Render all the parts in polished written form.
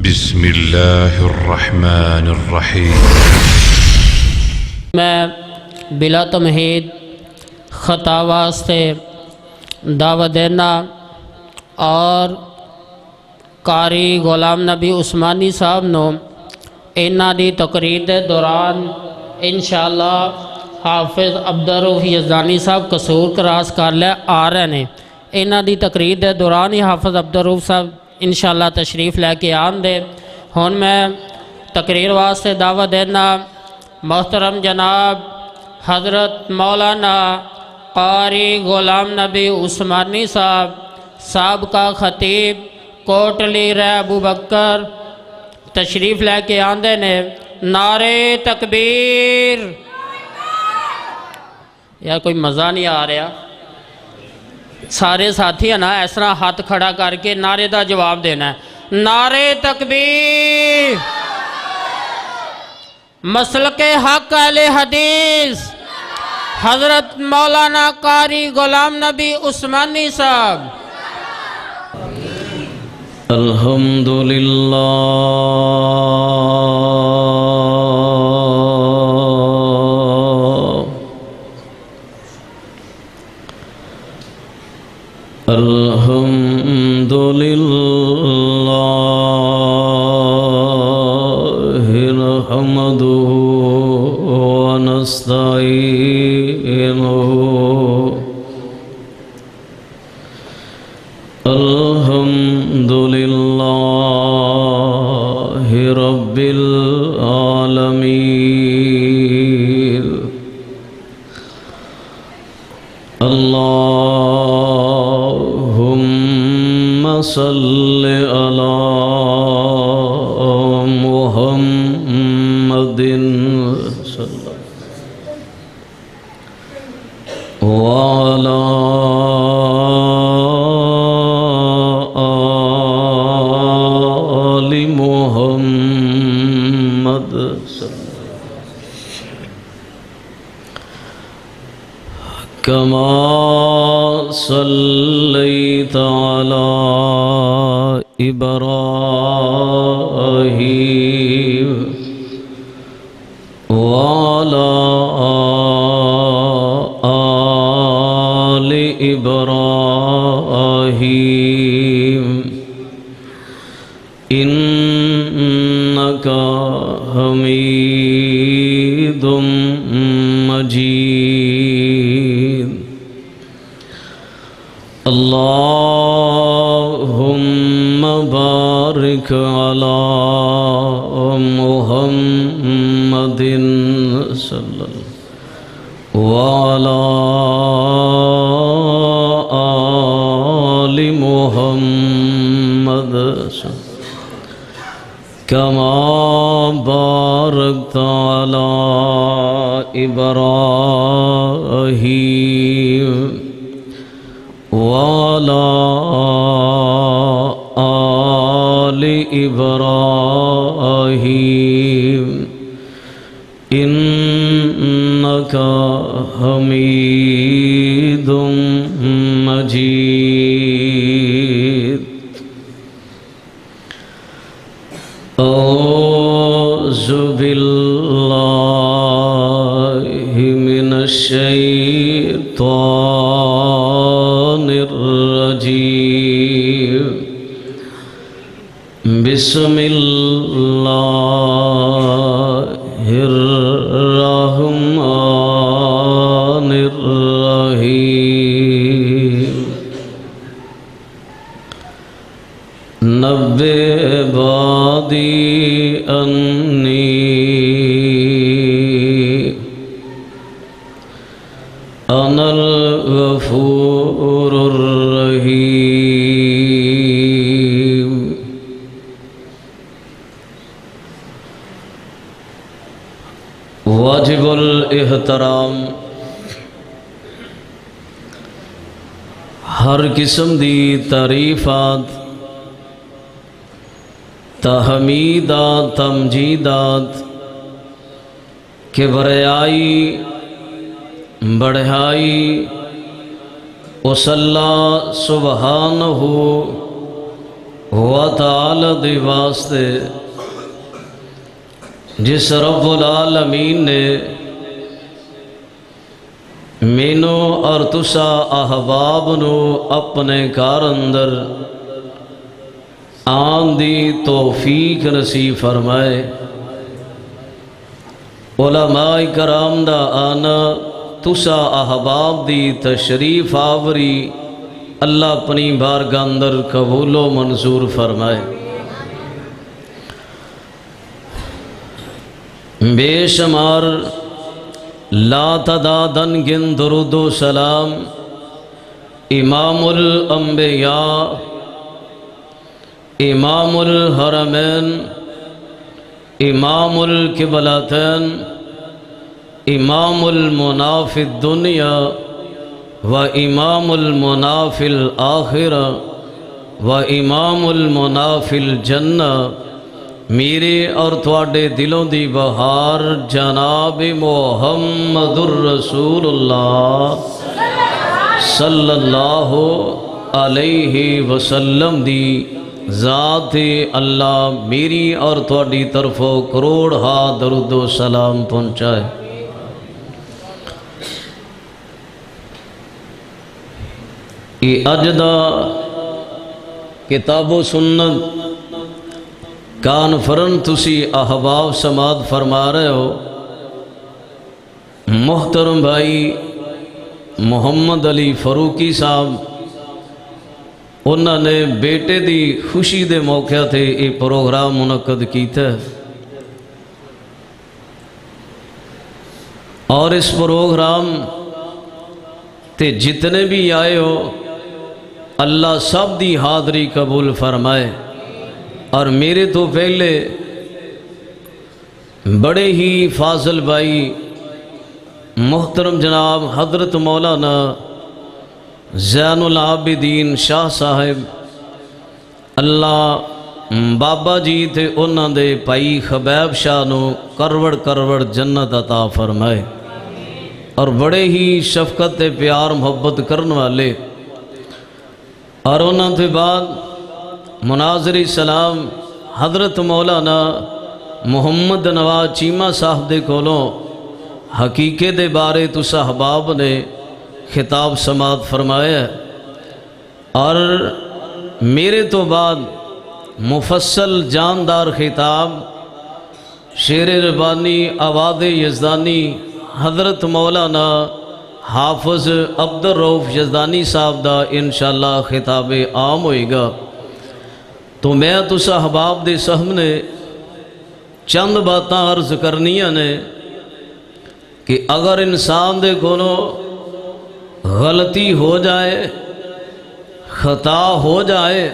بسم اللہ الرحمن الرحیم۔ میں بلا تمہید خطا واسطے دعوت دینا اور قاری غلام نبی عثمانی صاحب نو انہاں دی تقریر دے دوران انشاءاللہ حافظ عبدالرؤف یزدانی صاحب قصور کراس کر لے آ رہے ہیں۔ انہاں دی تقریر دے دوران ہی حافظ عبدالرؤف صاحب انشاءاللہ تشریف لے کے آن دے۔ ہن میں تقریر واسطے دعوت دینا محترم جناب حضرت مولانا قاری غلام نبی عثمانی صاحب سابقہ خطیب کوٹلی رہ ابو بکر تشریف لے کے آندے نے۔ نعرہ تکبیر! یار کوئی مزہ نہیں آ رہا، سارے ساتھی ہیں نا اس طرح ہاتھ کھڑا کر کے نعرے دا جواب دینا ہے۔ نعرہ تکبیر! مسلک حق اہل حدیث حضرت مولانا قاری غلام نبی عثمانی صاحب۔ الحمدللہ نحمده ونستعينه الحمدللہ رب العالمین۔ اللہم صل علی محمد وعلی آل محمد کما صلیت علی ابراہیم وعلی آل ابراہیم انک حمید مجید۔ اللہم بارک علی محمد صلی اللہ وعلی آل محمد کما بارکت علی ابراہیم وعلی آل ابراہیم انک حمید مجید۔ اعوذ باللہ من الشیطان الرجیم۔ بسم اللہ الرحمن الرحیم۔ نبئ عبادی انی انا الغفور الرحیم۔ واجب الاحترام ہر قسم دی تعریفات تحمیدات تمجیدات کبریائی بڑھائی وصلی سبحانہ و تعالی دے واسطے جس رب العالمین نے مینو اور تسا احباب نو اپنے گھر اندر آن دی توفیق نصیب فرمائے، علماء کرام دا آنا تسا احباب دی تشریف آوری اللہ اپنی بارگاہ اندر قبول و منظور فرمائے۔ بے شمار لا تعدادن گن درود و سلام امام الانبیاء، امام الحرمین، امام القبلتین، امام المنافی الدنیا و امام المنافی الآخرہ و امام المنافی الجنہ، میرے اور تواڈے دلوں دی بہار جناب محمد الرسول اللہ صلی اللہ علیہ وسلم دی ذات اللہ میری اور تواڈی طرفوں کروڑ ہا درود و سلام پہنچائے۔ یہ اجدا کتاب و سنت کانفرنس تسی احباب سماعت فرما رہے ہو، محترم بھائی محمد علی فاروقی صاحب انہوں نے بیٹے دی خوشی دے موقع تے یہ پروگرام منعقد کیتا ہے، اور اس پروگرام تے جتنے بھی آئے ہو اللہ سب دی حاضری قبول فرمائے۔ اور میرے تو پہلے بڑے ہی فاضل بھائی محترم جناب حضرت مولانا زین العابدین شاہ صاحب اللہ بابا جی تے انہاں دے پائی خبیب شاہ نو کروڑ کروڑ جنت عطا فرمائے، اور بڑے ہی شفقت تے پیار محبت کرن والے، اور انہاں دے بعد مناظری سلام حضرت مولانا محمد نواز چیمہ صاحب دے کولوں حقیقے دے بارے تسا احباب نے خطاب سماعت فرمایا ہے، اور میرے تو بعد مفصل جاندار خطاب شیر ربانی آواد یزدانی حضرت مولانا حافظ عبدالرؤف یزدانی صاحب دا انشاءاللہ خطاب عام ہوئے گا۔ تو میں تسا احباب دے سامنے چند باتاں عرض کرنیاں نے کہ اگر انسان دے کولوں غلطی ہو جائے، خطا ہو جائے،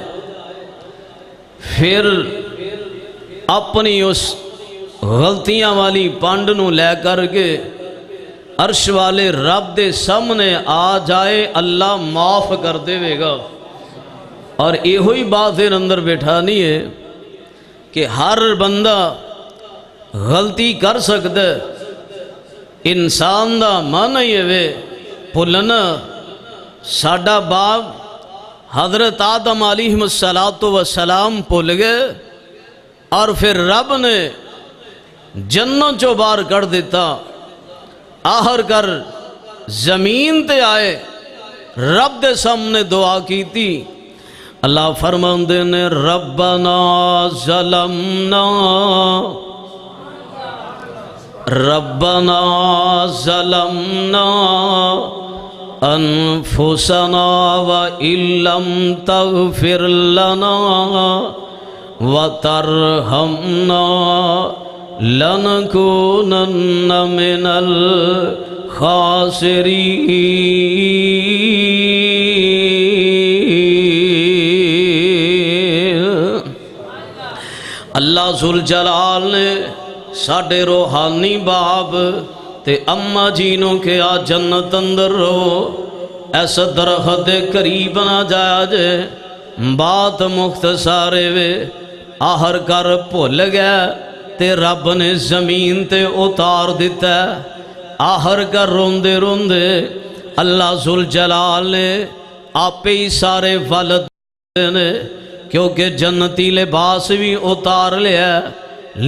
پھر اپنی اس غلطیاں والی پانڈ نو لے کر کے عرش والے رب دے سامنے آ جائے، اللہ معاف کر دے گا۔ اور یہ ہوئی بات دیر اندر بیٹھانی ہے کہ ہر بندہ غلطی کر سکتا ہے، انسان دا معنی یہ وے بھولنا۔ ساڈا باپ حضرت آدم علیہ السلام بھول گئے، اور پھر رب نے جنت چوں باہر کر دیتا، آخر کر زمین تے آئے، رب دے سامنے دعا کی تھی۔ اللہ فرماندے نے ربنا ظلمنا انفسنا وإن لم تغفر لنا وترحمنا لنكونن من الخاسرین۔ اللہ ذوالجلال نے ساڑھے روحانی باپ تے اماں جینوں کے آ جنت اندر رو، ایسا درخت قریب نہ جایا جے، بات مختصر وے آہر کر بھول گیا تے رب نے زمین تے اتار دیتا ہے۔ آہر کر روندے روندے اللہ ذوالجلال نے آپ ہی سارے والد نے کیونکہ جنتی لباس بھی اتار لیا،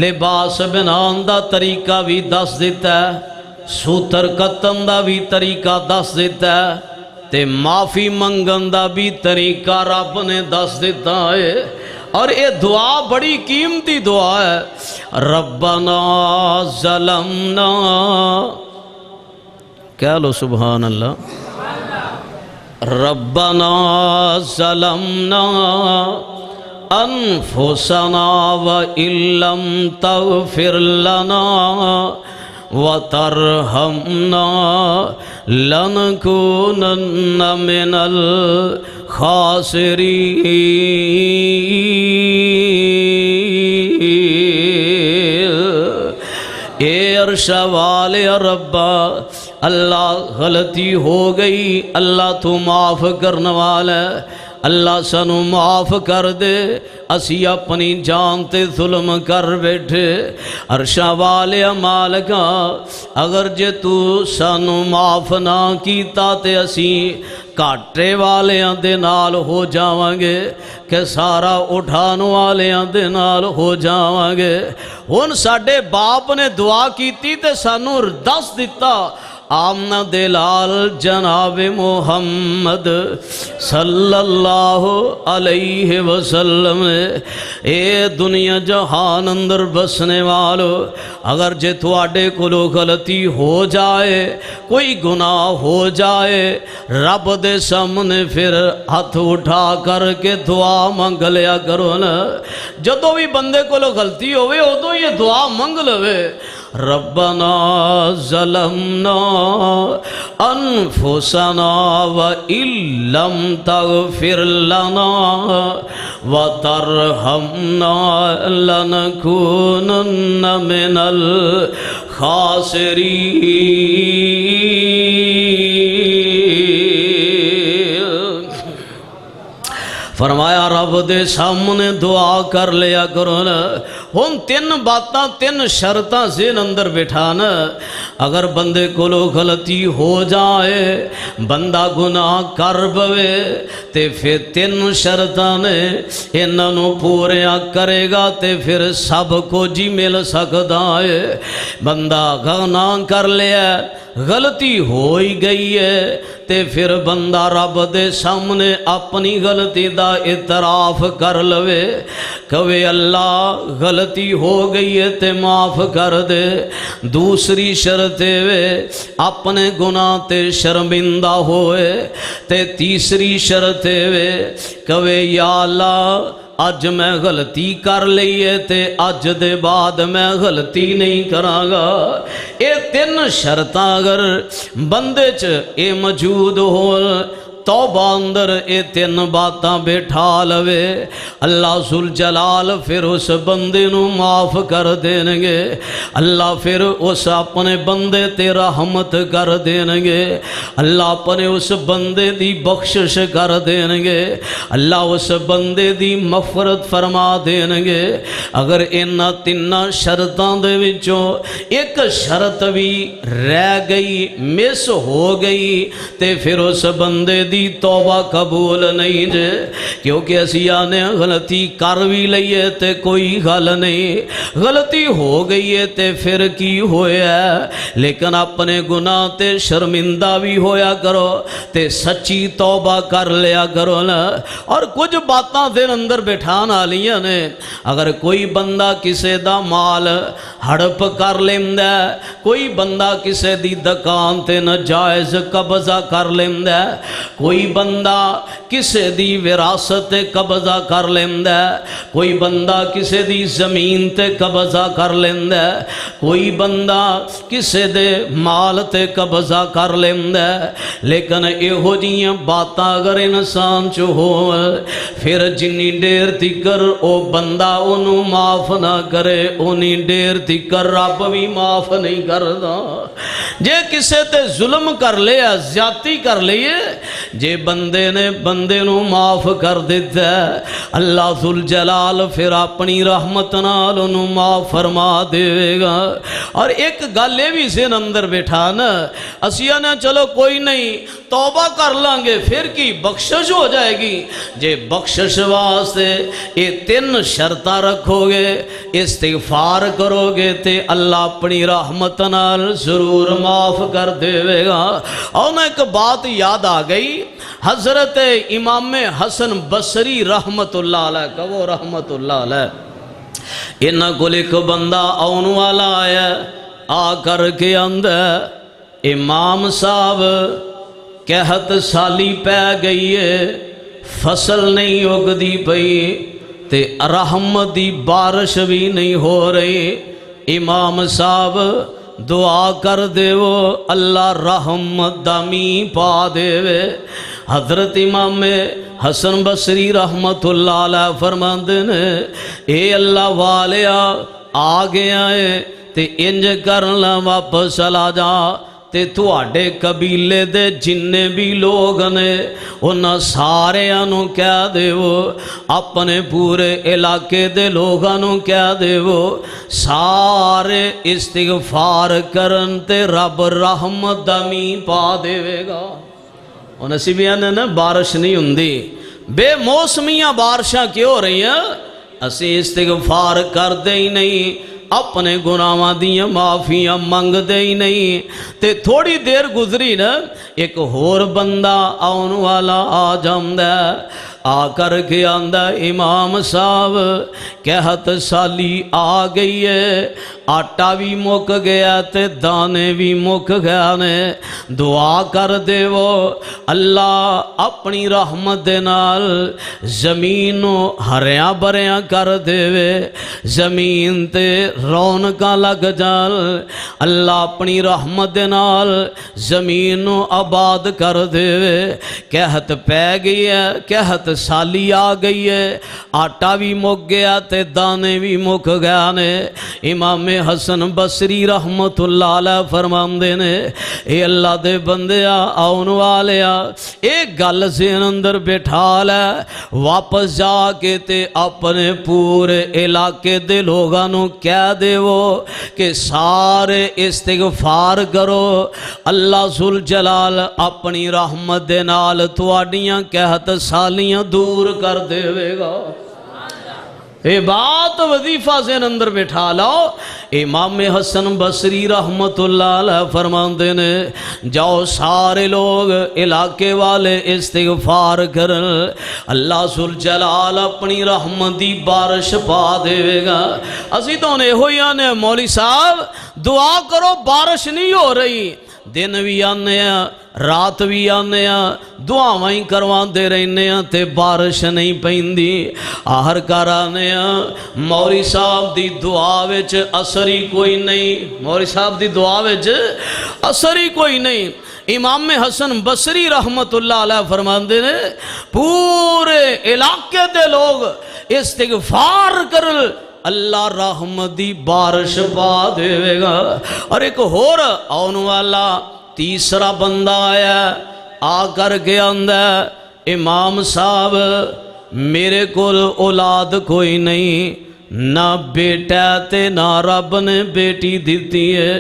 لباس بنان دا طریقہ بھی دس دیتا ہے، سوتر کتن دا بھی طریقہ دس دیتا ہے، تے معافی منگن دا بھی طریقہ رب نے دس دیتا ہے۔ اور یہ دعا بڑی قیمتی دعا ہے، ربنا ظلمنا، کہہ لو سبحان اللہ، ربنا ظلمنا انفسنا وإن لم تغفر لنا وترحمنا لنكونن من الخاسرین۔ اے عرش والے ربا، اللہ غلطی ہو گئی، اللہ تو معاف کرنے والا ہے، اللہ سانو معاف کر دے، اسی اپنی جان تے ظلم کر بیٹھے۔ عرشاں والے مالکا، اگر جے تو سانو معاف نہ کیتا تے اسی کاٹے والیاں دے نال ہو جاواں گے کہ سارا اٹھان والیاں دے نال ہو جاواں گے۔ ہن ساڈے باپ نے دعا کیتی تے سانو دس دتا، آمنہ دلال جناب محمد صلی اللہ علیہ وسلم نے، اے دنیا جہان اندر بسنے والو، اگر جے تواڈے کولو غلطی ہو جائے، کوئی گناہ ہو جائے، رب دے سامنے پھر ہاتھ اٹھا کر کے دعا منگ لیا کرو نا۔ جدو بھی بندے کولو غلطی ہوئے ادو یہ دعا منگ لوے، ربنا ظلمنا انفسنا وإن لم تغفر لنا وترحمنا لنكونن من الخاسرین۔ فرمایا رب دے سامنے دعا کر لیا کرو نا۔ ہن تین باتاں تین شرطاں ذہن اندر بٹھانا، اگر بندے کولو غلطی ہو جائے، بندہ گناہ کر بوے تے پھر تین شرطاں نے انہاں نو پوریا کرے گا تے پھر سب کو جی مل سکدا ہے۔ بندہ گناہ کر لیا، غلطی ہو ہی گئی ہے تے پھر بندہ رب دے سامنے اپنی غلطی دا اعتراف کر لوے، کہوے اللہ غلطی ہو گئی ہے تے معاف کر دے۔ دوسری شرط وے اپنے گناہ تے شرمندہ ہوئے، تے تیسری شرط وے کہوے یا اللہ اج میں غلطی کر لئیے تے اج دے بعد میں غلطی نہیں کراں گا۔ اے تین شرطاں اگر بندے چ اے موجود ہو، توبہ اندر اے تین باتاں بیٹھا لوے، اللہ ذوالجلال پھر اس بندے نو معاف کر دین گے، اللہ پھر اس اپنے بندے تے رحمت کر دین گے، اللہ اپنے اس بندے دی بخشش کر دین گے، اللہ اس بندے دی مغفرت فرما دین گے۔ اگر انہاں تیناں شرطاں دے وچوں ایک شرط بھی رہ گئی، مس ہو گئی، تے پھر اس بندے دی توبہ قبول نہیں جے، کیونکہ اسی آنے غلطی کر بھی لئیے تے کوئی غل نہیں، غلطی ہو گئی ہے تے پھر کی ہویا ہے، لیکن اپنے گناہ تے شرمندہ بھی ہویا کرو تے سچی توبہ کر لیا کرو نا۔ اور کچھ باتاں دیر اندر بٹھانا لیاں نے، اگر کوئی بندہ کسے دا مال ہڑپ کر لیندہ، کوئی بندہ کسے دی دکان تے ناجائز قبضہ کر لیندہ، کوئی بندہ کسے دی وراثت قبضہ کر لیندہ، کوئی بندہ کسے دی زمین تے قبضہ کر لیندہ، کوئی بندہ کسے دے مال تے قبضہ کر لیندہ، لیکن ایہو جیاں باتاں اگر انسان چو ہو، پھر جنی دیر تکر او بندہ انہوں معاف نہ کرے، انہی دیر تکر رب بھی معاف نہیں کردا۔ جے کسے تے ظلم کر لیا، زیادتی کر لئے، جے بندے نے بندے نو معاف کر دیتا ہے، اللہ ذوالجلال پھر اپنی رحمت نال انہوں معاف فرما دے گا۔ اور ایک گالے بھی ذہن اندر بیٹھانا، اسیاں نے چلو کوئی نہیں، توبہ کر لانگے پھر کی بخشش ہو جائے گی۔ جے بخشش واسطے یہ 3 شرطاں رکھو گے، استغفار کرو گے تے اللہ اپنی رحمت نال ضرور معاف کر دے گا۔ اور ایک بات یاد آ گئی، حضرت امام حسن بصری رحمت اللہ علیہ کا وہ رحمت اللہ علیہ، انہاں کو ایک بندہ آن والا آیا، آ کر کے اندر امام صاحب کہت سالی پہ گئی ہے، فصل نہیں اگدی پئی تے رحمت دی بارش بھی نہیں ہو رہی۔ امام صاحب دعا کر دے وہ اللہ رحمت دامی پا دے وے۔ حضرت امام حسن بصری رحمت اللہ علیہ فرماندے نے، اے اللہ والیا آ گیا ہے تے انج کرنا واپس چلا جا تے تواڈے قبیلے دے جننے بھی لوگ نے انہاں سارے انہوں کہہ دے وہ، اپنے پورے علاقے دے لوگاں نوں کہہ دے وہ، سارے استغفار کرن تے رب رحمت دمی پا دے گا۔ انہاں سی بھی آنے نا بارش نہیں ہوندی، بے موسمیاں بارشاں کیوں ہو رہی ہیں؟ اسی استغفار کر دے ہی نہیں، اپنے گناہاں دیاں معافیاں منگ دے ہی نہیں۔ تے تھوڑی دیر گزری نا، ایک ہور بندہ آن والا آ جاندہ، آ کر کے آندہ امام صاحب کہت سالی آ گئی ہے، آٹا بھی مک گیا تے دانے بھی مک گیا نے، دعا کر دے وہ اللہ اپنی رحمت دے نال زمینوں ہریاں بریاں کر دے وے، زمین تے رونقاں لگ جان، اللہ اپنی رحمت دے نال زمینوں آباد کر دے وے۔ کہت پہ گئی ہے، کہت سالی آ گئی ہے، آٹا بھی مک گیا تے دانے بھی مک گیا نے۔ امام حسن بصری رحمت اللہ علیہ فرماندے نے، اے اللہ دے بندیا آن والیا ایک گل ذہن اندر بٹھا لے، واپس جا کے تے اپنے پورے علاقے دے لوگاں نوں کہہ دے وہ کہ سارے استغفار کرو، اللہ ذوالجلال اپنی رحمت دے نال تواڈیاں کہت سالیاں دور کر دے گا۔ اے بات وظیفہ ذہن اندر بٹھا لو۔ امام حسن بصری رحمت اللہ علیہ فرماندے نے، جاؤ سارے لوگ علاقے والے استغفار کرن، اللہ ذوالجلال اپنی رحمت دی بارش پا دے گا۔ اسی تو نے ہوئی آنے مولوی صاحب دعا کرو بارش نہیں ہو رہی، دن بھی آنے ہیں رات بھی آنے ہیں دعاویں کروان دے رہنے ہیں تے بارش نہیں پیندی، آہر کر آنے ہیں مولوی صاحب دی دعا وچ اثر ہی کوئی نہیں، مولوی صاحب دی دعا وچ اثر ہی کوئی نہیں۔ امام حسن بصری رحمت اللہ علیہ فرماندے نے، پورے علاقے دے لوگ استغفار کر اللہ رحمت دی بارش پا دے گا۔ اور ایک اور آن والا تیسرا بندہ آیا، آ کر کے آندہ امام صاحب میرے کول اولاد کوئی نہیں، نہ بیٹا تے نہ رب نے بیٹی دیتی ہے،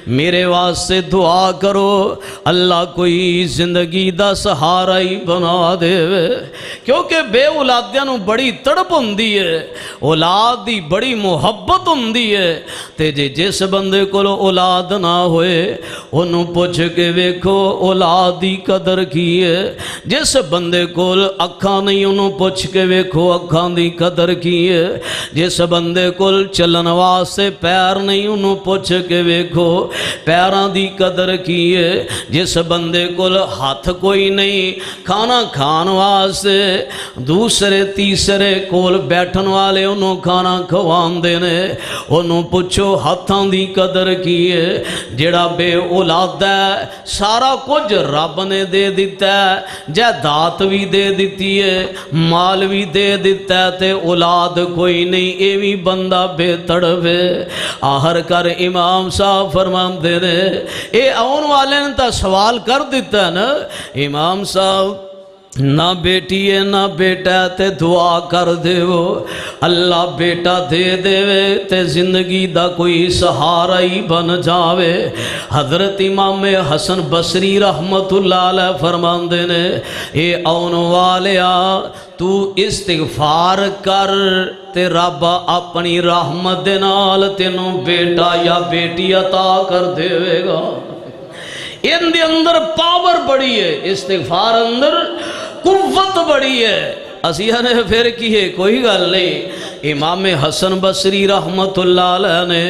میرے واسطے دعا کرو اللہ کوئی زندگی دا سہارا ہی بنا دے، کیونکہ بے اولادیاں نو بڑی تڑپ ہوندی ہے، اولاد دی بڑی محبت ہوندی ہے، تے جس بندے کو اولاد نہ ہوئے انہوں پوچھ کے ویکھو اولاد دی قدر کی ہے، جس بندے کو اکھاں نہیں انہوں پوچھ کے ویکھو اکھاں دی قدر کی ہے، جس بندے کل چلن واسطے پیر نہیں انہوں پوچھ کے ویکھو پیران دی قدر کی ہے، جس بندے کل ہاتھ کوئی نہیں کھانا کھان واسطے دوسرے تیسرے کول بیٹھن والے انہوں کھانا کھوان دینے انہوں پوچھو ہاتھاں دی قدر کی ہے، جڑا بے اولاد ہے سارا کچھ رب نے دے دیتا ہے، جائیداد بھی دے دیتی ہے مال بھی دے دیتا ہے تے اولاد کوئی نہیں، اے بھی بندہ بے تڑوے۔ آہر کر امام صاحب فرمان دے رہے اے آن والے نے تا سوال کر دیتا ہے نا، امام صاحب نہ بیٹی ہے نہ بیٹا تے دعا کر دیو اللہ بیٹا دے دے تے زندگی دا کوئی سہارا ہی بن جاوے۔ حضرت امام حسن بصری رحمت اللہ علیہ فرماندے نے اے آن والیا تو استغفار کر تے رب اپنی رحمت دے نال تینوں بیٹا یا بیٹی عطا کر دے گا۔ ان دے اندر پاور بڑی ہے، استغفار اندر قوت بڑی ہے۔ اسیہ نے پھر کی ہے کوئی گل نہیں، امام حسن بصری رحمت اللہ علیہ نے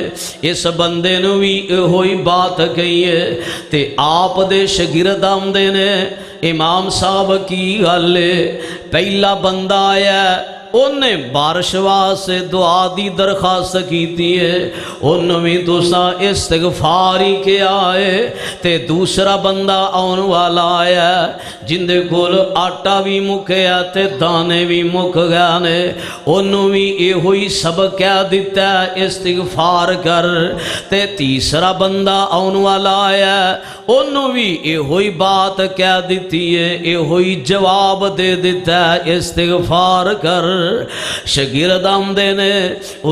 اس بندے نو بھی ہوئی بات کہی ہے تے آپ دے شاگرد آمدے نے امام صاحب کی گل ہے۔ پہلا بندہ آیا انہیں بارش واسطے دعا دی درخواست کیتی ہے، انہوں بھی تساں استغفاری کے آئے تے دوسرا بندہ آن والا آیا جن دے کول آٹا بھی مکیا تے دانے بھی مک گیا نے، انہوں بھی یہ ہوئی سبق کیا دیتا ہے استغفار کر تے تیسرا بندہ آن والا آیا انہوں بھی یہ ہوئی بات کیا دیتی ہے، یہ ہوئی جواب دے دیتا ہے استغفار کر۔ شاگرد آمدے نے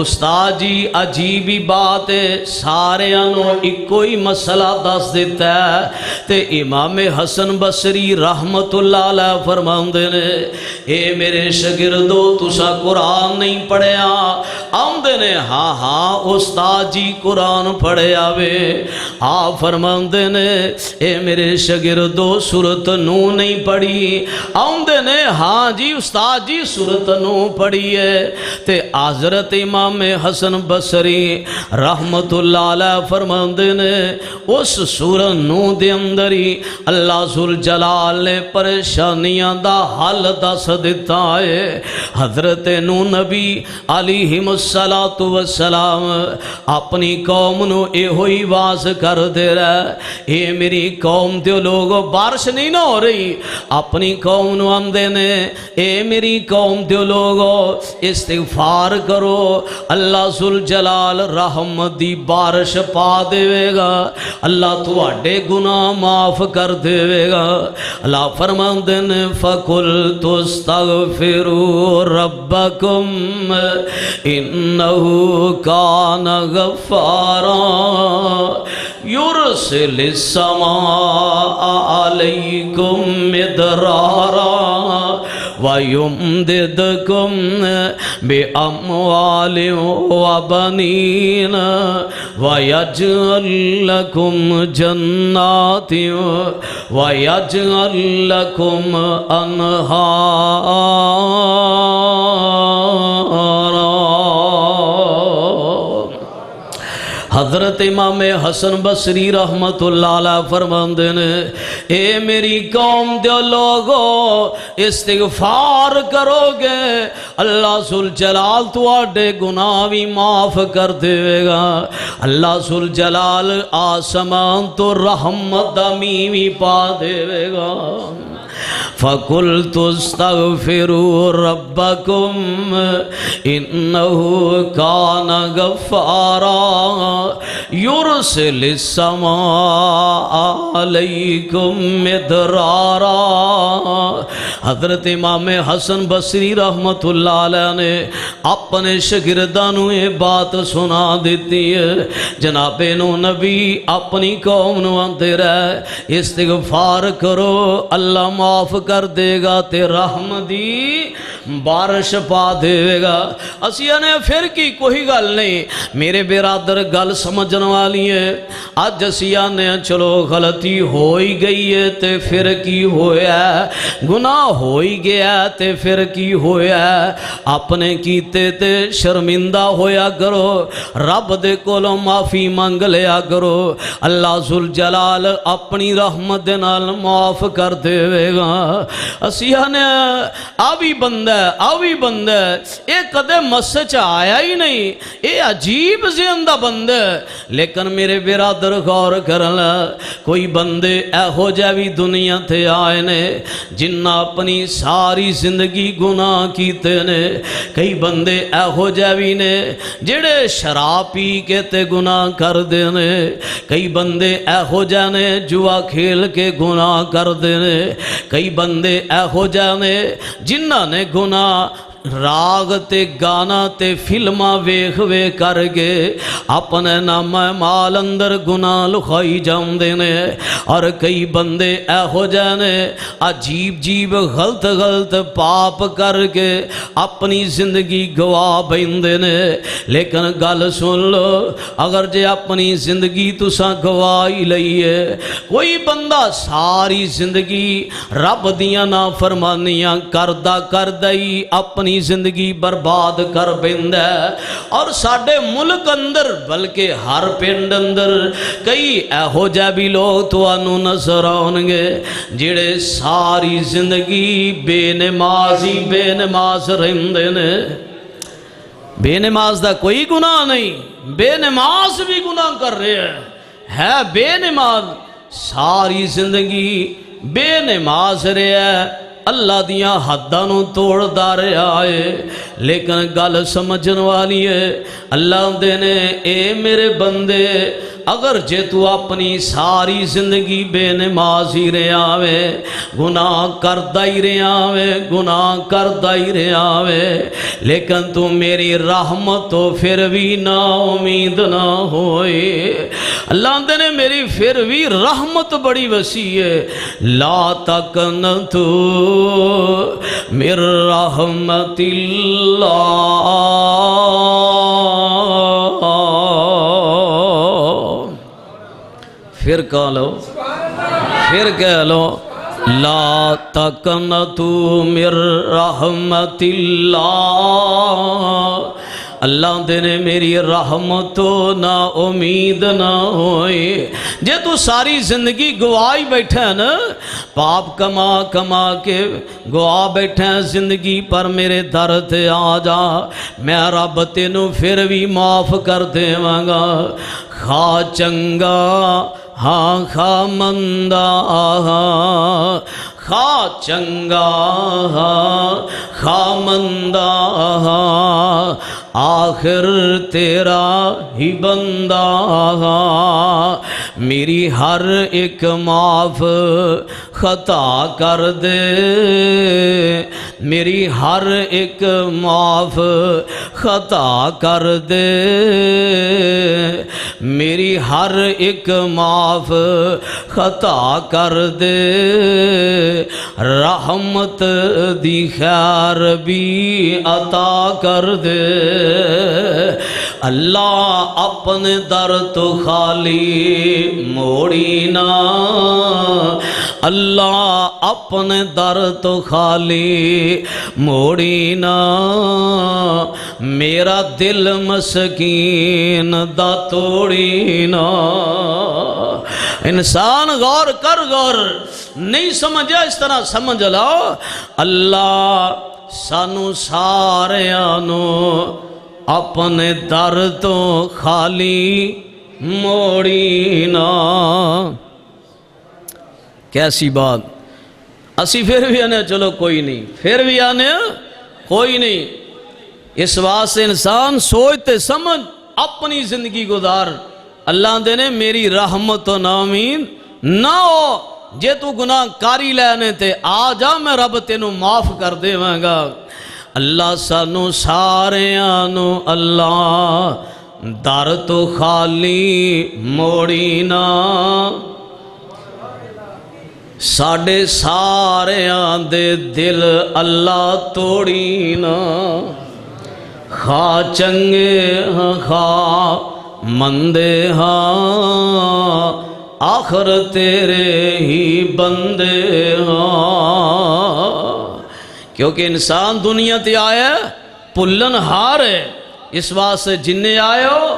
استاد جی عجیبی بات ہے سارے انہوں ایک کوئی مسئلہ دس دیتا ہے تے امام حسن بصری رحمت اللہ علیہ فرماندے نے اے میرے شاگردو تسا قرآن نہیں پڑھیا؟ آمدے نے ہاں ہاں استاد جی قرآن پڑھیا وے۔ آپ فرماندے نے اے میرے شاگردو سورۃ نوح نہیں پڑھی؟ آمدے نے ہاں جی استاد جی سورۃ نوح پڑھی ہے۔ تے حضرت امام حسن بصری رحمت اللہ علیہ فرماندے نے اس سورۃ نوح دے اندر ہی اللہ ذوالجلال نے پریشانیاں دا حل دس دیتا ہے۔ حضرت نوح نبی علیہ السلام اپنی قوم نو اے ہوئی واز کر دے رہا اے میری قوم دے لوگو بارش نہیں نہ ہو رہی، اپنی قوم نو آندے نے اے میری قوم دے لوگو استغفار کرو اللہ ذوالجلال رحمت دی بارش پا دے گا، اللہ تواڈے گناہ معاف کر دے گا۔ اللہ فرماندے نے فَقُلْتُ اسْتَغْفِرُوا رَبَّكُمْ إِنَّهُ كَانَ غَفَّارًا يُرْسِلِ السَّمَاءَ عَلَيْكُمْ مِدْرَارًا وَيُمْدِدْكُمْ بِأَمْوَالٍ وَبَنِينَ وَيَجْعَلْ لَكُمْ جَنَّاتٍ وَيَجْعَلْ لَكُمْ أَنْهَارًا۔ حضرت امام حسن بصری رحمت اللہ علیہ فرماندے نے اے میری قوم دے لوگو استغفار کرو گے اللہ ذوالجلال تواڈے گناہ بھی معاف کر دے گا، اللہ ذوالجلال آسمان تو رحمت دا میویں پا دے گا۔ فَقُلْتُ اسْتَغْفِرُوا رَبَّكُمْ إِنَّهُ كَانَ غَفَّارًا يُرْسِلِ السَّمَاءَ عَلَيْكُمْ مِدْرَارًا۔ حضرت امام حسن بصری رحمت اللہ علیہ نے اپنے شاگردانوں یہ بات سنا دیتی ہے، جناب نو نبی اپنی قوم نو آندے رہے استغفار کرو اللہ معاف کر دے گا تے رحمت دی بارش پا دے گا۔ اسیہ نے پھر کی کوئی گل نہیں میرے برادر گل سمجھن والی ہے۔ آج اسیہ نے چلو غلطی ہوئی گئی ہے تے پھر کی ہویا ہے، گناہ ہوئی گیا تے پھر کی ہویا ہے، اپنے کیتے تے شرمندہ ہویا کرو، رب دے کولوں معافی مانگ لیا کرو، اللہ ذوالجلال اپنی رحمت دے نال معاف کر دے گا۔ اسیہ نے آبی بندے بندہ ہے آ بھی بندہ ہے یہ کدے مسے چ آیا ہی نہیں یہ عجیب ذہن دا بندہ ہے لیکن میرے برادر غور کرن کوئی بندے ایہو جہ بھی دنیا تے آئے نے جنہ اپنی ساری زندگی گناہ کیتے نے کئی بندے ایہو جہ بھی نے جڑے شراب پی کے تے گناہ کر دے نے کئی بندے ایہو جہ نے جوا کھیل کے گناہ کر دے نے کئی بندے ایہو جہ نے جنہ نے گناہ راگ تے گانا تے فلمہ ویخ وے کر کے اپنے نام مال اندر گناہ لکھائی جاندے نے اور کئی بندے ایہو جہ نے عجیب جیب غلط غلط پاپ کر کے اپنی زندگی گواہ بیندے نے لیکن گل سن لو اگر جے اپنی زندگی تساں گواہی لئیے کوئی بندہ ساری زندگی رب دیاں نافرمانیاں کردہ کردئی اپنی زندگی برباد کر بیندہ ہے اور ساڑھے ملک اندر بلکہ ہر پنڈ اندر کئی ایہو جہ بھی لوگ تو انو نظر آنگے جڑے ساری زندگی بے نماز رہندے نے بے نماز دا کوئی گناہ نہیں بے نماز بھی گناہ کر رہے ہے بے نماز ساری زندگی بے نماز رہے ہے اللہ دیاں حدانوں توڑ دارے آئے لیکن گل سمجھن والی ہے اللہ دینے اے میرے بندے اگر جے تو اپنی ساری زندگی بے نمازی رہے آوے گناہ کردہ ہی رہے آوے گناہ کردہ ہی رہے آوے لیکن تو میری رحمت تو پھر بھی نا امید نہ ہوئے اللہ دینے میری پھر بھی رحمت بڑی وسیع ہے لا تقنطو من رحمت اللہ پھر کہہ لو لا تقنطو من رحمت اللہ اللہ دینے میری رحمتو نا امید نہ ہوئے جے تو ساری زندگی گواہی بیٹھے ہیں نا پاپ کما کما کے گواہ بیٹھے ہیں زندگی پر میرے در تے آ جا میں رب تینوں پھر بھی معاف کر دے گا خواہ چنگا ہاں خواہ مندہ خواہ چنگا خواہ مندہ آخر تیرا ہی بندہ میری ہر ایک معاف خطا کر دے میری ہر ایک معاف خطا کر دے میری ہر ایک معاف خطا کر دے رحمت دی خیر بھی عطا کر دے اللہ اپنے در تو خالی موڑی نا اللہ اپنے در تو خالی موڑی نا میرا دل مسکین دا توڑی نا انسان غور کر غور نہیں سمجھا اس طرح سمجھ لو اللہ سانو سارے آنو اپنے در تو خالی موڑی نا کیسی بات اسی پھر بھی آنے چلو کوئی نہیں پھر بھی آنے کوئی نہیں اس واسطے انسان سوچتے سمجھ اپنی زندگی گزار اللہ دینے میری رحمت و نامین نہ ہو جے تو گناہ کاری لینے تے آ جا میں رب تینوں معاف کر دے گا اللہ سانو سارے آنو اللہ در تو خالی موڑی نا ساڑے سارے آندے دل اللہ توڑی نا خواہ چنگے ہاں خواہ مندے ہاں آخر تیرے ہی بندے ہاں کیونکہ انسان دنیا تے آیا پلن ہار ہے اس واسطے جنہیں آئے ہو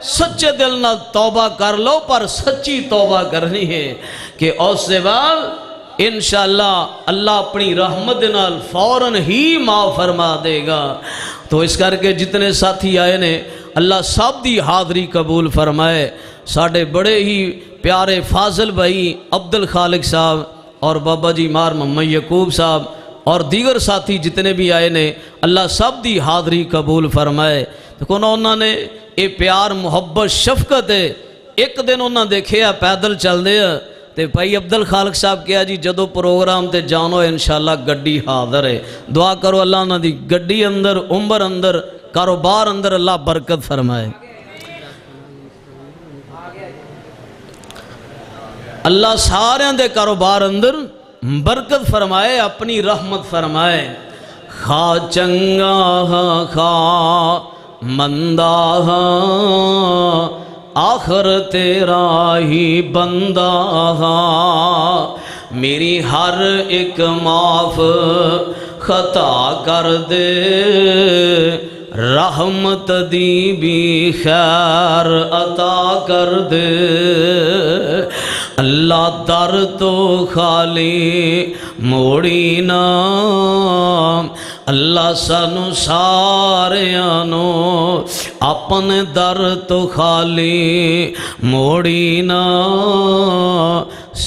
سچے دل نہ توبہ کر لو پر سچی توبہ کرنی ہے کہ اس سے بعد انشاءاللہ اللہ اپنی رحمت نال فوراً ہی معاف فرما دے گا۔ تو اس کر کے جتنے ساتھی آئے نے اللہ سب دی حاضری قبول فرمائے۔ ساڑھے بڑے ہی پیارے فاضل بھائی عبد الخالق صاحب اور بابا جی مار محمد یعقوب صاحب اور دیگر ساتھی جتنے بھی آئے نے اللہ سب دی حاضری قبول فرمائے۔ تو انہوں نے یہ پیار محبت شفقت ہے۔ ایک دن انہوں نے دیکھے پیدل چل دے تے بھائی عبد الخالق صاحب کیا جی جدو پروگرام تے جانو انشاءاللہ گڈی حاضر ہے، دعا کرو اللہ انہوں دی گڈی اندر عمر اندر کاروبار اندر اللہ برکت فرمائے، اللہ سارے دے کاروبار اندر برکت فرمائے، اپنی رحمت فرمائے۔ خواہ چنگا ہاں خواہ مندہ ہاں آخر تیرا ہی بندہ ہاں، میری ہر ایک معاف خطا کر دے، رحمت دی بھی خیر عطا کر دے۔ اللہ در تو خالی موڑی نا، اللہ سانو ساریانو اپنے در تو خالی موڑی نا،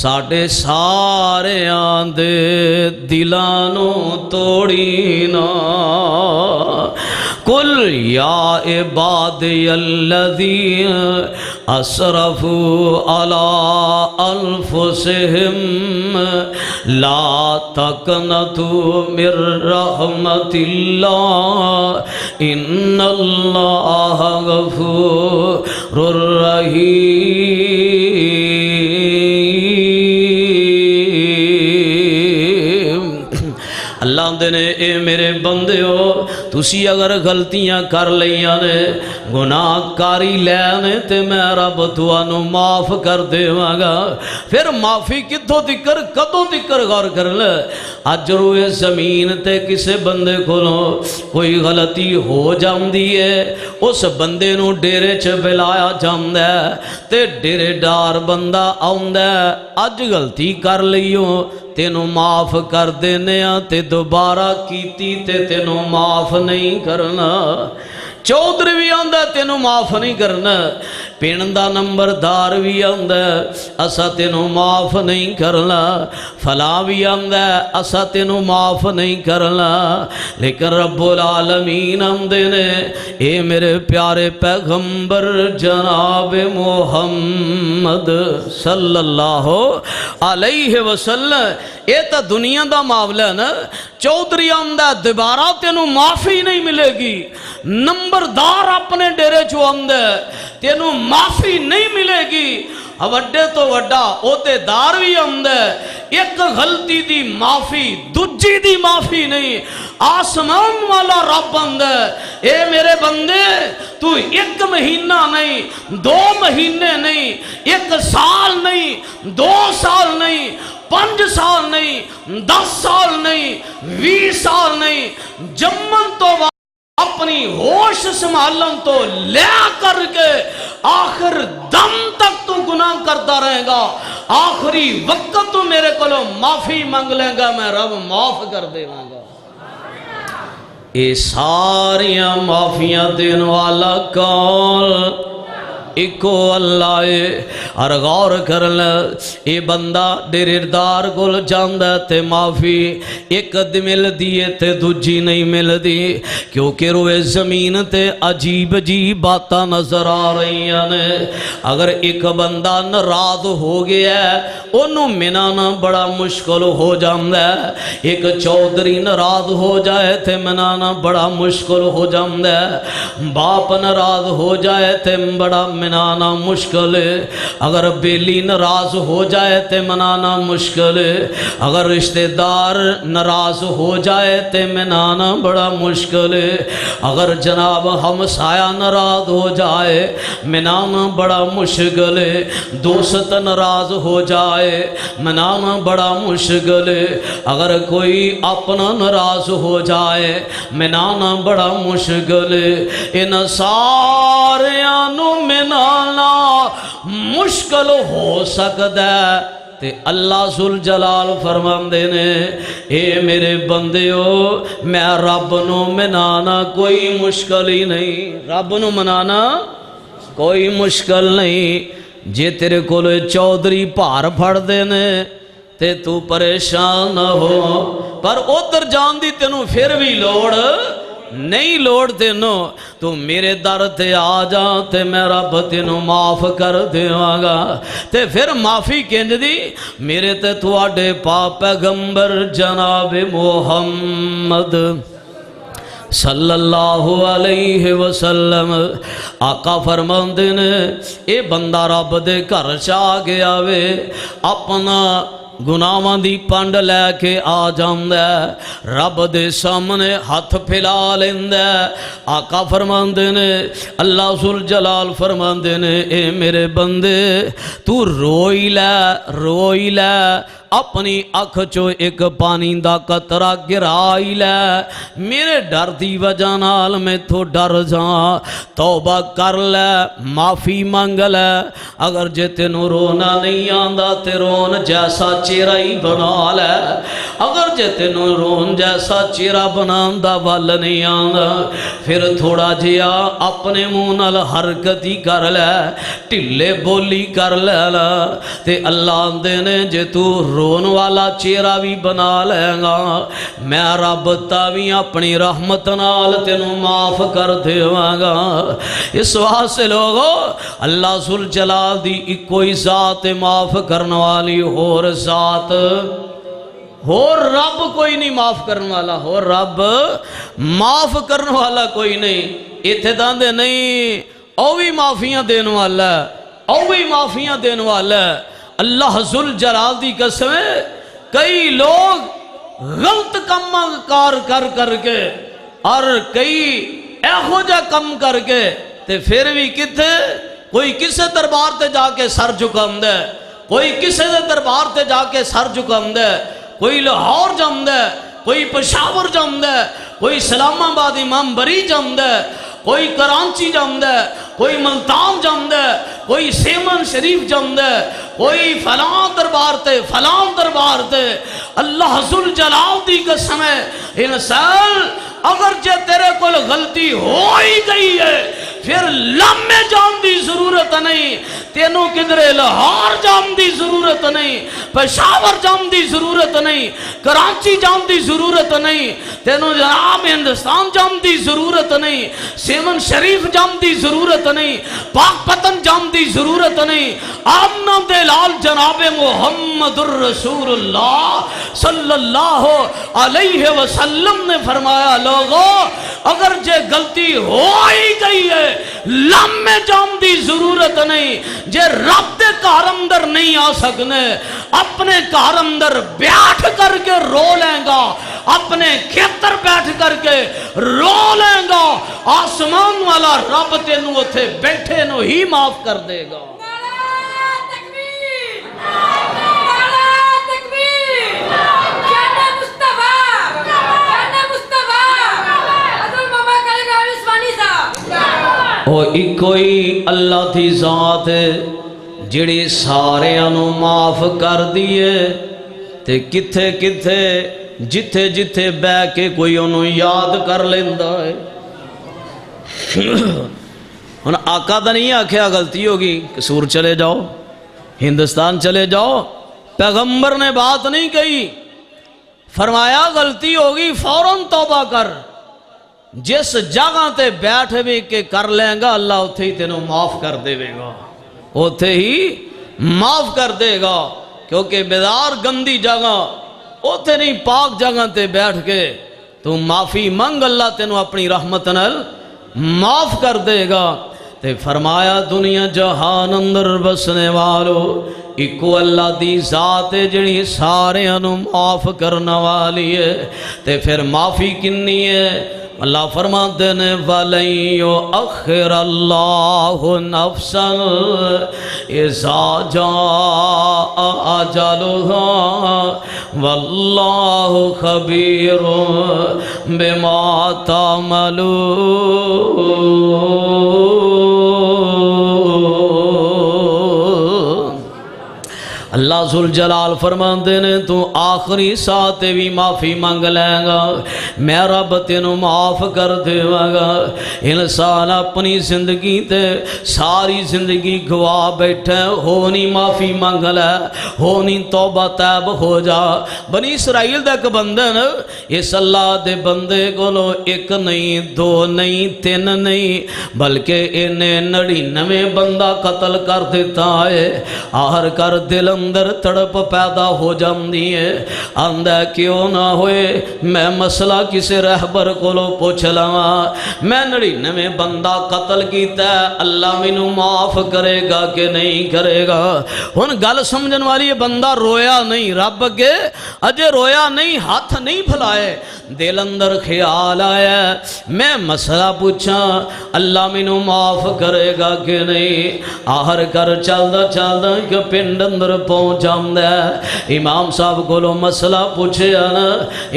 ساڑے ساریان دے دلانو توڑی نا۔ قل یا عبادی الذین اسرفوا علی انفسہم لا تقنطوا من رحمت اللہ ان اللہ غفور رحیم۔ اللہ دے نے اے میرے بندے ہو تسی اگر غلطیاں کر لیاں نے گناہ کاری لینے تے میں رب توانو معاف کر دے گا۔ پھر معافی کتھوں تکر کدوں تکر غور کر لے، اج روئے زمین تے کسے بندے کھولو کوئی غلطی ہو جاندی ہے، اس بندے نو ڈیرے چ بلایا جاندہ ہے تے ڈیرے ڈار بندہ آندہ ہے، اج غلطی کر لیوں تینوں معاف کر دینے تے دوبارہ کیتی تے تینوں معاف نہیں کرنا، چودھری بھی آندہ تینوں معاف نہیں کرنا، پینڈا نمبردار بھی آندہ اسا تینوں معاف نہیں کرنا، فلاں بھی آندہ اسا تینوں معاف نہیں کرنا، لیکن رب العالمین آندے نے اے میرے پیارے پیغمبر جناب محمد صلی اللہ علیہ وسلم، اے تا دنیا دا معاملہ ہے نا، چودھری آندہ دوبارہ تینوں معافی نہیں ملے گی، نمبردار اپنے ڈیرے چو آندہ تینوں معافی نہیں ملے گی، وڈے تو وڈا اوتے دار بھی آندہ ایک غلطی دی معافی دجی دی معافی نہیں، آسمان والا رب آندہ اے میرے بندے تو ایک مہینہ نہیں، 2 مہینے نہیں، 1 سال نہیں، 2 سال نہیں، 5 سال نہیں، 10 سال نہیں، 20 سال نہیں، جمن تو اپنی ہوش سنبھالن تو لیا کر کے آخر دم تک تو گناہ کرتا رہے گا، آخری وقت تو میرے کو معافی مانگ لیں گا، میں رب معاف کر دے گا۔ اے ساریاں معافیاں دین والا کون؟ ایکو اللہ ہے، اور غور کرنا اے بندہ ڈیردار گل جاندہ تے معافی ایک دی مل دیئے تے دوجی نہیں مل دی، کیونکہ روئے زمین تے عجیب عجیب باتاں نظر آ رہی ہیں۔ اگر ایک بندہ ناراض ہو گیا ہے انہوں منانا بڑا مشکل ہو جاندہ ہے، ایک چودھری ناراض ہو جائے تے منانا بڑا مشکل ہو جاندہ ہے، باپ ناراض ہو جائے تے بڑا منانا مشکل ہے، اگر بیلی ناراض ہو جائے تے منانا مشکل ہے، اگر رشتہ دار ناراض ہو جائے تے منانا بڑا مشکل ہے، اگر جناب ہمسایہ ناراض ہو جائے منانا بڑا مشکل ہے، دوست ناراض ہو جائے منانا بڑا مشکل ہے، اگر کوئی اپنا ناراض ہو جائے منانا بڑا مشکل ہے، ان ساریاں نو منانا مشکل ہو سکتا ہے تے اللہ ذل جلال فرماندے نے اے میرے بندیو میں رب نو منانا کوئی مشکل ہی نہیں، رب نو منانا کوئی مشکل نہیں۔ جے تیرے کولے چودھری بھار پھڑ دے نے تے تو پریشان نہ ہو، پر ادھر جان دی تینوں پھر بھی لوڑ نہیں، لوڑ تینوں تو میرے در تے آ جا تے میں رب تینوں معاف کر دیواں گا۔ تے پھر معافی کنج دی میرے تے تواڈے پاک پیغمبر جناب محمد صلی اللہ علیہ وسلم آقا فرماندے نے اے بندہ رب دے گھر چا گیا وے اپنا گناہاں دی پنڈ لے کے آ جاندا ہے، رب دے سامنے ہاتھ پھیلا لیندا ہے۔ آقا فرماندے نے اللہ ذل جلال فرماندے نے اے میرے بندے تو روئی لے اپنی اکھ چو ایک پانی دا قطرہ گرائی لے، میرے ڈر دی وجہ نال میں تو ڈر جاں، توبہ کر لے، معافی مانگ لے۔ اگر جے تینوں رونا نہیں آندا تے رون جیسا چہرہ ہی بنا لے، اگر جے تینوں رون جیسا چہرہ بنان دا ول نہیں آندا پھر تھوڑا جیا اپنے منہ نال حرکت ہی کر لے، ٹھلے بولی کر لے تے اللہ دے نے جے تو رون والا چہرہ بھی بنا لے گا میں رب تاوی اپنی رحمت نال تینوں معاف کر دیواں گا۔ اس واسطے لوگو اللہ ذل جلال دی کوئی ذات معاف کرنے والی اور ذات اور رب کوئی نہیں معاف کرنے والا، اور رب معاف کرنے والا کوئی نہیں۔ اتھے داندے نہیں او بھی معافیاں دین والا ہے، او بھی معافیاں دین والا ہے۔ اللہ ذل جلال دی قسم ہے کئی لوگ غلط کم کار کر کے اور کئی ایہو جا کم کر کے تے پھر بھی کتے کوئی کسے دربار تے جا کے سر جھکام دے، کوئی کسے دربار تے جا کے سر جھکام دے، کوئی لاہور جام دے، کوئی پشاور جام دے، کوئی اسلام آباد امام بری جام دے، کوئی کرانچی جام دے، کوئی ملتان جام دے، کوئی سیمن شریف جام دے، کوئی فلان دربار تے اللہ ذل جلال دی قسم ہے انسان اگر جے تیرے کول غلطی ہوئی گئی ہے پھر لمحے جان دی ضرورت نہیں، تینوں کدرے لاہور جان دی ضرورت نہیں، پشاور جان دی ضرورت نہیں، کراچی جان دی ضرورت نہیں، تینوں جناب ہندوستان جان دی ضرورت نہیں، سیمن شریف جان دی ضرورت نہیں، پاک پتن جان دی ضرورت نہیں۔ آمنہ دلال جناب محمد الرسول اللہ صلی اللہ علیہ وسلم نے فرمایا لوگوں اگر جے غلطی ہوئی گئی ہے لمحے جان دی ضرورت نہیں، جے رب دے گھر اندر نہیں آ سکنے اپنے گھر اندر بیٹھ کر کے رو لیں گا، اپنے کھیتر بیٹھ کر کے رو لیں گا، آسمان والا رب تینوں اتھے بیٹھے نو ہی معاف کر دے گا۔ وہ ایک اللہ تھی ذات ہے جڑی سارے انو معاف کر دیے تے کتھے کتھے جتھے جتھے بے کے کوئی انو یاد کر لیندہ ہے۔ ان آقا دا نہیں آکھیا غلطی ہوگی قصور چلے جاؤ ہندوستان چلے جاؤ، پیغمبر نے بات نہیں کہی، فرمایا غلطی ہوگی فوراً توبہ کر، جس جگہ تے بیٹھ بھی کے کر لیں گا اللہ اتھے ہی تینوں معاف کر دے گا، اتھے ہی معاف کر دے گا، کیونکہ بیدار گندی جگہ اتھے نہیں پاک جگہ تے بیٹھ کے تو معافی منگ اللہ تینوں اپنی رحمت نال معاف کر دے گا۔ تے فرمایا دنیا جہان اندر بسنے والو ایکو اللہ دی ذات جڑی سارے انو معاف کرنا والی ہے، تے پھر معافی کنی ہے اللہ فرماتے نے وَلَن يُؤَخِّرَ اللَّهُ نَفْسًا إِذَا جَاءَ أَجَلُهَا وَاللَّهُ خَبِيرٌ بِمَا تَعْمَلُونَ۔ اللہ اللہ ذل جلال فرماندے نے تو آخری ساتھ بھی معافی مانگ لیں گا میں رب تینوں معاف کر دے گا۔ انسان اپنی زندگی تے ساری زندگی گوا بیٹھے ہونی معافی مانگ لے ہونی توبہ تائب ہو جا۔ بنی اسرائیل دے ایک بندے نے اس اللہ دے بندے کو ایک نہیں دو نہیں تین نہیں بلکہ انہیں 99 بندہ قتل کر دیتا ہے۔ آہر کر دل اندر تڑپ پیدا ہو جاندی ہے آندہ کیوں نہ ہوئے میں مسئلہ کسی رہبر کو پوچھ لوا میں 99 بندہ قتل کیتا ہے اللہ مینوں معاف کرے گا کہ نہیں کرے گا۔ ہن گل سمجھن والی یہ بندہ رویا نہیں رب کے اجے رویا نہیں ہاتھ نہیں پھلائے دل اندر خیال آیا میں مسئلہ پوچھا اللہ مینوں معاف کرے گا کہ نہیں۔ آہر کر چلدا چلدا کہ پنڈ اندر پہنچ جاندا ہے امام صاحب کو مسئلہ پوچھیا نا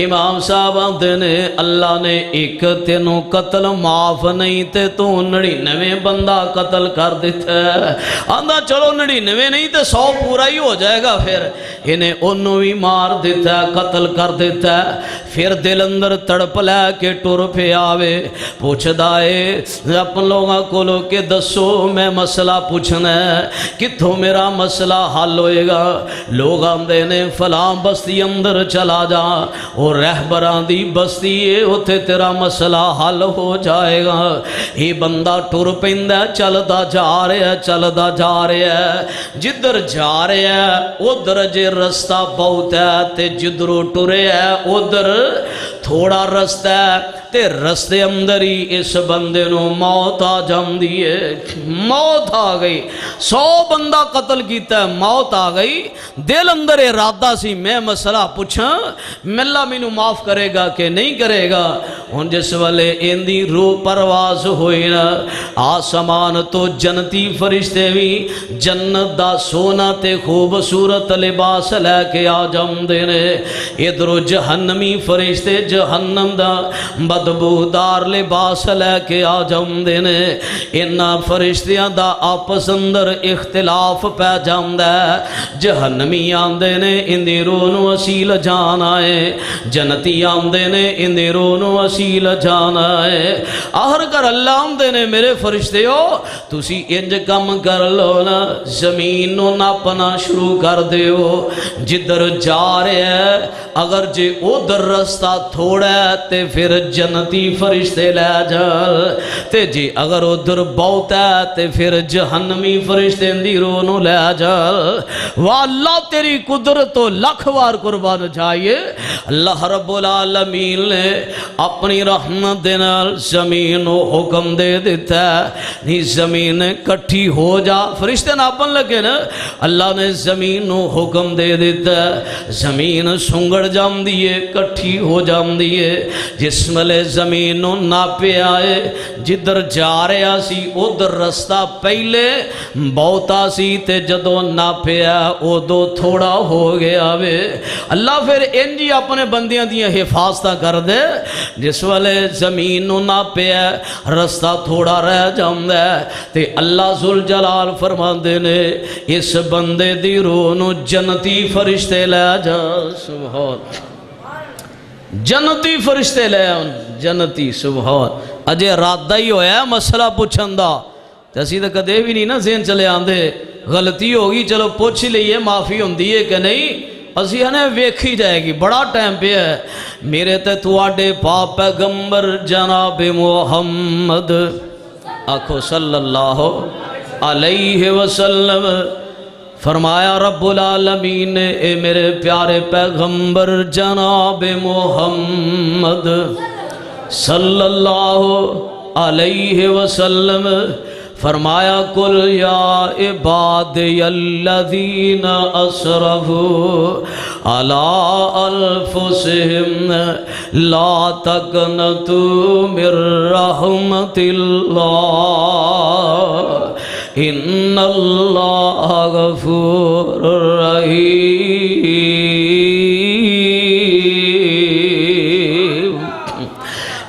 امام صاحب آندے نے اللہ نے ایک تینوں قتل معاف نہیں تے تو 99 بندہ قتل کر دیتا ہے آندہ چلو 99 نہیں تے 100 پورا ہی ہو جائے گا پھر انہیں انہوں بھی مار دیتا ہے قتل کر دیتا ہے۔ پھر دل اندر تڑپ لے کے ٹور پہ آوے پوچھ دائے اپن لوگاں کو لو کہ دسو میں مسئلہ پوچھنا ہے کتھوں میرا مسئلہ حل ہوئے گا۔ لوگ آندے نے فلاں بستی اندر چلا جا اور رہبران دی بستی ہے ہوتے تیرا مسئلہ حل ہو جائے گا۔ یہ بندہ ٹور پیندہ چلدا جا رہے ہے چلدا جا رہے ہے جدر جا رہے ہے ادھر جے رستہ بہت ہے تے جدرو ٹورے ہے ادھر تھوڑا رستہ ہے تے رستے اندر ہی اس بندے نو موت آ جاندی ہے موت آ گئی 100 بندہ قتل کیتا ہے موت آ گئی دل اندر ارادہ سی میں مسئلہ پوچھا اللہ مینوں معاف کرے گا کہ نہیں کرے گا۔ ہن جس والے اندی روح پرواز ہوئی نا آسمان تو جنتی فرشتے بھی جنت دا سونا تے خوبصورت لباس لے کے آ جاندے نے ادھر جہنمی فرشتے جہنم دا بدبودار لباس لے کے آ جاندے نے انہاں فرشتیاں دا آپس اندر اختلاف پہ جاندا ہے جہنمی آندے نے اندی روح نو اصیل جانا ہے جنتی آندے نے اندی روح نو اصیل جانا ہے۔ آخر کر اللہ آندے نے میرے فرشتے ہو تسی انج کم کر لو نا زمین نو ناپنا شروع کر دیو جدر جا رہے ہیں اگر جے ادھر رستہ تھوڑا ہے تے پھر جنتی فرشتے لے جال تے جی اگر ادھر بہت ہے تے پھر جہنمی فرشتے اندی رونو لے جال واللہ تیری قدرت تو لکھ وار قربان جائیے۔ اللہ رب العالمین نے اپنی رحمت دینال زمین و حکم دے دیتا ہے نہیں زمین کٹھی ہو جا فرشتے ناپن لگے نا اللہ نے زمین و حکم دے دیتا ہے زمین سنگڑ جام دیئے کٹھی ہو جام دیئے جس ملے زمین نو ناپے آئے جدر جا رہا سی ادھر رستہ پہلے بہتا سی تے جدو ناپے آئے او دو تھوڑا ہو گیا وے اللہ پھر انجی اپنے بندیاں دیا حفاظتہ کر دے جس والے زمین نو ناپے آئے رستہ تھوڑا رہ جام دے تے اللہ ذل جلال فرمان دے نے اس بندے دی روح نو جنتی فرشتے لے جا سبحان جنتی فرشتے لے جنتی سبحان اجے رادہ ہی ہویا ہے مسئلہ پوچھندہ تیسی تو کدے بھی نہیں نا ذہن چلے آندے غلطی ہوگی چلو پوچھ لئیے معافی ہوندی ہے کہ نہیں اسی ہنے ویکھی جائے گی بڑا ٹائم پہ ہے میرے تے تواڈے پاک پیغمبر جناب محمد آکھو صلی اللہ علیہ وسلم فرمایا رب العالمین نے اے میرے پیارے پیغمبر جناب محمد صلی اللہ علیہ وسلم فرمایا قل یا عبادی الذین اسرفوا علی انفسہم لا تقنطوا من رحمت اللہ ان اللہ غفور رحیم۔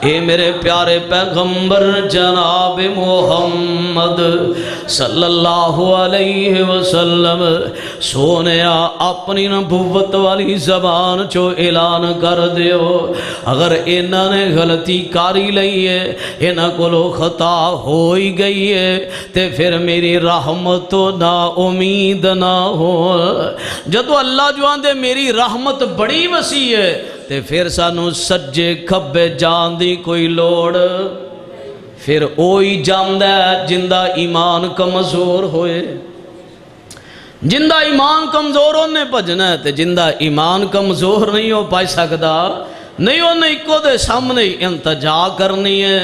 اے میرے پیارے پیغمبر جناب محمد صلی اللہ علیہ وسلم سونیا اپنی نبوت والی زبان چو اعلان کر دیو اگر انہاں نے غلطی کاری لئی ہے انہاں کو خطا ہوئی گئی ہے تے پھر میری رحمت تو نا امید نہ ہو جدو اللہ جو آندے میری رحمت بڑی وسیع ہے تے پھر سانو سجے کھبے جان دی کوئی لوڑ پھر اوہی جاندہ ہے جندہ ایمان کمزور ہوئے جندہ ایمان کمزور ہونے پجنا ہے تے جندہ ایمان کمزور نہیں ہو پائی سکدا نہیں ہونے ایکو دے سامنے انتجا کرنی ہے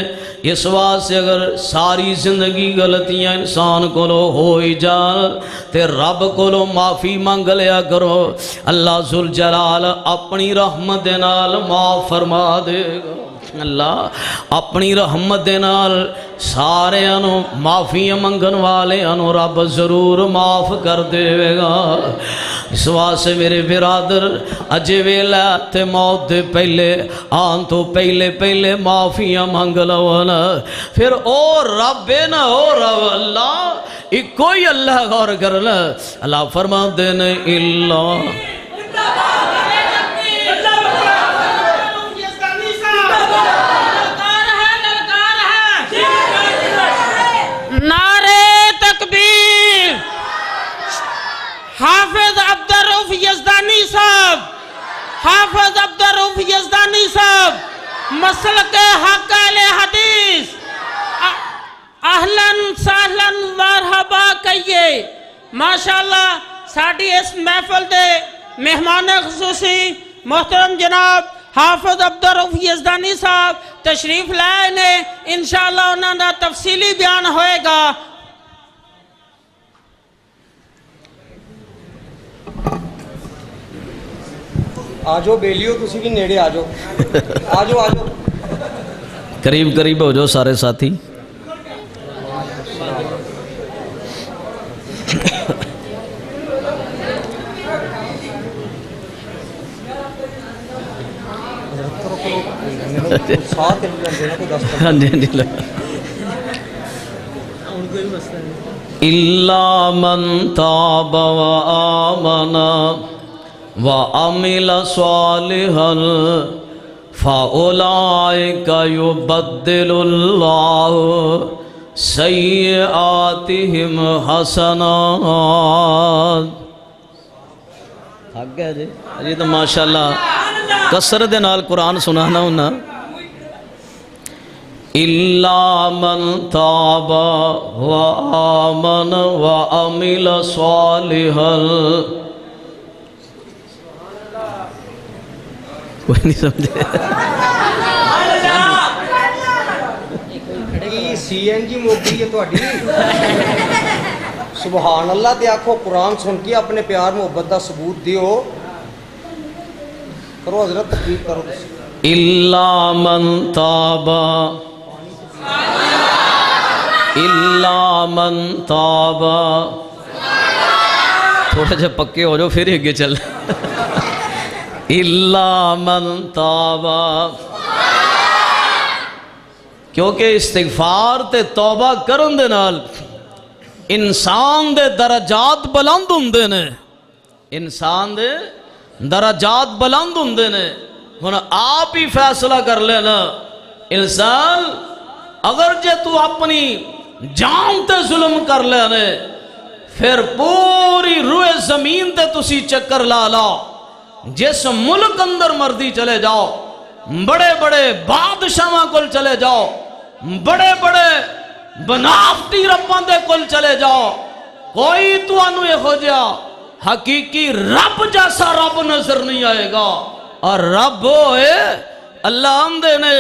اس واسطے اگر ساری زندگی غلطیاں انسان کو لو ہوئی جان تے رب کو لو معافی مانگ لیا کرو اللہ ذوالجلال اپنی رحمت نال معاف فرما دے گا اللہ اپنی رحمت نال سارے انو معافی منگن والے انو رب ضرور معاف کر دے گا اس واسطے میرے برادر اجے ویلا تے موت دے پہلے آن تو پہلے معافیاں منگ لو نا پھر او رب نا او رب اللہ ایک کوئی اللہ غور کرنا اللہ فرما دینے اللہ حافظ عبدالرؤف یزدانی صاحب حافظ عبدالرؤف یزدانی صاحب مسلک حق اہل حدیث اہلاً سہلاً مرحبا کہیے ماشاءاللہ ساڑھی اس محفل دے مہمان خصوصی محترم جناب حافظ عبدالرؤف یزدانی صاحب تشریف لائے نے انشاءاللہ انہوں نے تفصیلی بیان ہوئے گا آجو بیلیو تسی بھی نیڑے آجو آجو آجو قریب ہو جو سارے ساتھی إِلَّا مَن تَابَ وَآمَنَ وَعَمِلَ صَالِحًا فَأُولَئِكَ يُبَدِّلُ اللَّهُ سَيِّئَاتِهِمْ حَسَنَاتٍ تھک گئے جی تو ماشاءاللہ کثرت نال قرآن سنانا ہونا إِلَّا مَن تَابَ وَآمَنَ وَعَمِلَ صَالِحًا کوئی نہیں سمجھے سی این جی موگی ہے تو اڈی سبحان اللہ تے آکھو قرآن سن کے اپنے پیار محبت دا ثبوت دیو کرو حضرت تقریب کرو إِلَّا مَن تَابَ إِلَّا مَن تَابَ تھوڑا جا پکے ہو جو پھر ایک چل إِلَّا مَن تَابَ کیونکہ استغفار تے توبہ کرن دے نال انسان دے درجات بلند ہوندے نے انسان دے درجات بلند ہوندے نے ہن آپ ہی فیصلہ کر لینا انسان اگر جے تو اپنی جان تے ظلم کر لینے پھر پوری روئے زمین تے تسی چکر لا لاؤ جس ملک اندر مردی چلے جاؤ بڑے بڑے بادشاہاں کل چلے جاؤ بڑے بڑے بنافتی رباں دے کل چلے جاؤ کوئی تو انو یہ ہو جا حقیقی رب جیسا رب نظر نہیں آئے گا اور رب ہوئے اللہ آمدے نے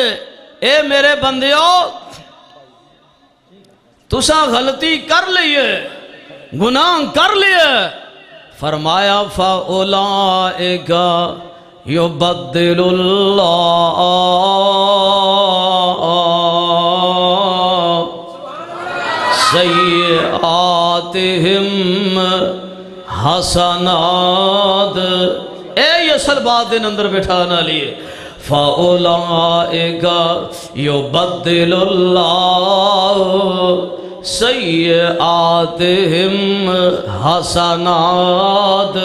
اے میرے بندیوں تسا غلطی کر لیے گناہ کر لیے فرمایا فَأُولَئِكَ يُبَدِّلُ اللَّهُ سَيِّئَاتِهِمْ حَسَنَاتٍ اے یہ اصل بات دن اندر بٹھانا لیے فَأُولَئِكَ يُبَدِّلُ اللَّهُ سَيِّئَاتِهِمْ حَسَنَاتٍ۔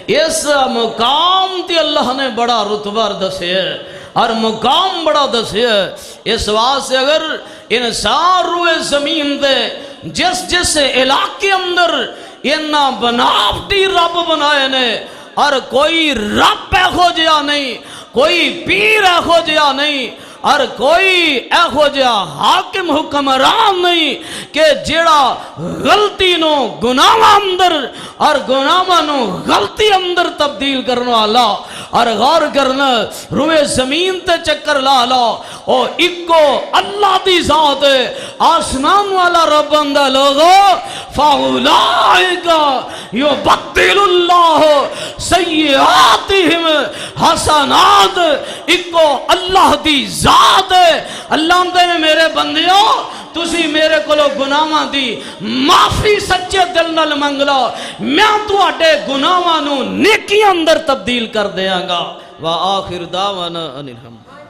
اس مقام تے اللہ نے بڑا رتبہ دسے ہے اور مقام بڑا دسے ہے۔ اس واسطے اگر انسان روئے زمین دے جس علاقے اندر انہاں بناوٹی رب بنائے نے اور کوئی رب ایہو جہا نہیں، کوئی پیر ایہو جہا نہیں اور کوئی ایہو جہا حاکم حکمران نہیں کہ جیڑا غلطی نو گناہ اندر اور گناہ نو غلطی اندر تبدیل کرنے والا اور غور کرنا روئے زمین تے چکر لا لا او اکو اللہ دی ذات ہے آسمان والا رب اندہ لوگو فَأُولَئِكَ يُبَدِّلُ اللَّهُ سَيِّئَاتِهِمْ حَسَنَاتٍ۔ اکو اللہ دی ذات ہے۔ اللہ اندے میں میرے بندیوں تسی میرے کولو گناہاں دی معافی سچے دل نال منگ لو، میں تواڈے گناہاں نو نیکی اندر تبدیل کر دیاں گا۔ وآخر دعوانا ان الحمد۔